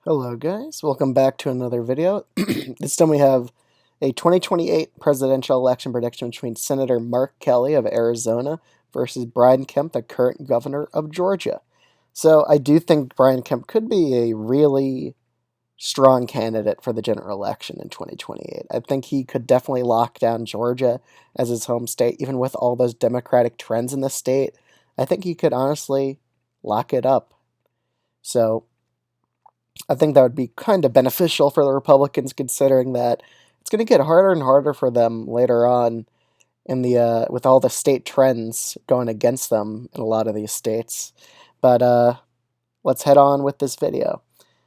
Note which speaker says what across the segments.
Speaker 1: Hello guys, welcome back to another video. This time we have a 2028 presidential election prediction between Senator Mark Kelly of Arizona versus Brian Kemp, the current governor of Georgia. So I do think Brian Kemp could be a really strong candidate for the general election in 2028. I think he could definitely lock down Georgia as his home state, even with all those Democratic trends in the state. I think he could honestly lock it up. So I think that would be kind of beneficial for the Republicans, considering that it's going to get harder and harder for them later on in the with all the state trends going against them in a lot of these states. But let's head on with this video.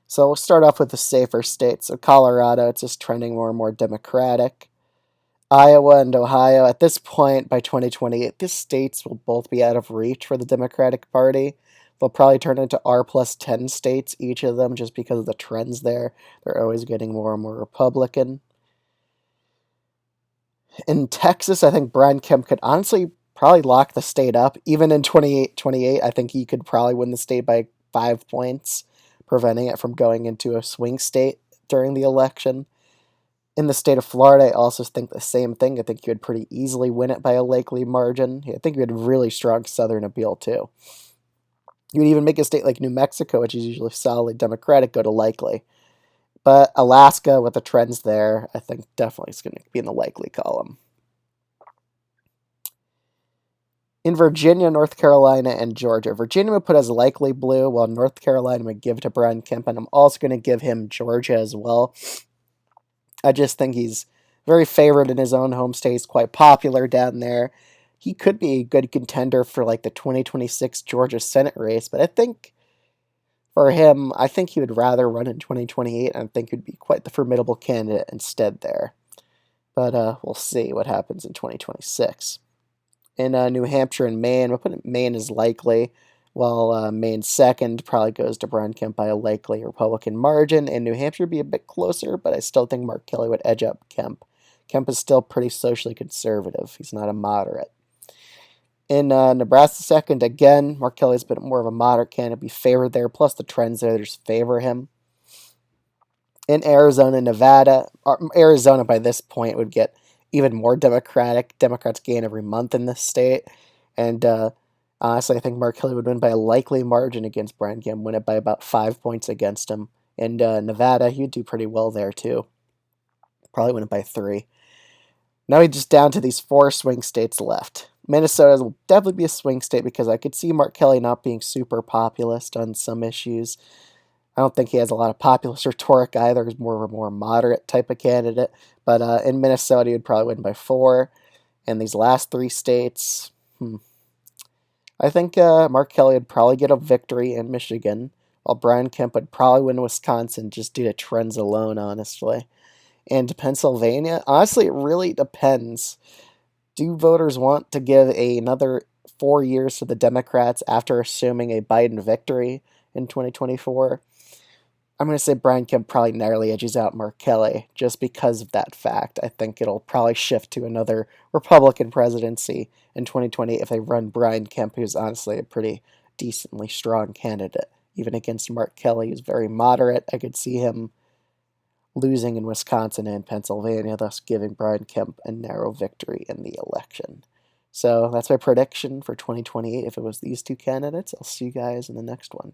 Speaker 1: So we'll start off with the safer states. So Colorado, it's just trending more and more Democratic. Iowa and Ohio, at this point, by 2028, these states will both be out of reach for the Democratic Party. They'll probably turn into R plus 10 states, each of them, just because of the trends there. They're always getting more and more Republican. In Texas, I think Brian Kemp could honestly probably lock the state up. Even in 28, I think he could probably win the state by 5 points, preventing it from going into a swing state during the election. In the state of Florida, I also think the same thing. I think he would pretty easily win it by a likely margin. I think he had really strong southern appeal, too. You would even make a state like New Mexico, which is usually solidly Democratic, go to likely. But Alaska, with the trends there, I think definitely is going to be in the likely column. In Virginia, North Carolina, and Georgia, Virginia would put as likely blue, while North Carolina would give to Brian Kemp, and I'm also going to give him Georgia as well. I just think he's very favored in his own home state. He's quite popular down there. He could be a good contender for like the 2026 Georgia Senate race, but I think for him, I think he would rather run in 2028, and I think he'd be quite the formidable candidate instead there. But we'll see what happens in 2026. In New Hampshire and Maine, we'll put Maine as likely, while Maine's second probably goes to Brian Kemp by a likely Republican margin. In New Hampshire, be a bit closer, but I still think Mark Kelly would edge up Kemp. Kemp is still pretty socially conservative. He's not a moderate. In Nebraska second, again, Mark Kelly's been more of a moderate candidate, be favored there, plus the trends there just favor him. In Arizona, Nevada, Arizona by this point would get even more Democratic. Democrats gain every month in this state. And honestly, I think Mark Kelly would win by a likely margin against Brian Kemp, win it by about 5 points against him. And Nevada, he'd do pretty well there too. Probably win it by 3. Now we're just down to these 4 swing states left. Minnesota will definitely be a swing state because I could see Mark Kelly not being super populist on some issues. I don't think he has a lot of populist rhetoric either. He's more of a more moderate type of candidate. But in Minnesota, he would probably win by 4. And these last 3 states, I think Mark Kelly would probably get a victory in Michigan, while Brian Kemp would probably win Wisconsin just due to trends alone, honestly. And Pennsylvania, honestly, it really depends. Do voters want to give another 4 years to the Democrats after assuming a Biden victory in 2024? I'm going to say Brian Kemp probably narrowly edges out Mark Kelly just because of that fact. I think it'll probably shift to another Republican presidency in 2020 if they run Brian Kemp, who's honestly a pretty decently strong candidate. Even against Mark Kelly, who's very moderate, I could see him losing in Wisconsin and Pennsylvania, thus giving Brian Kemp a narrow victory in the election. So that's my prediction for 2028 if it was these 2 candidates. I'll see you guys in the next one.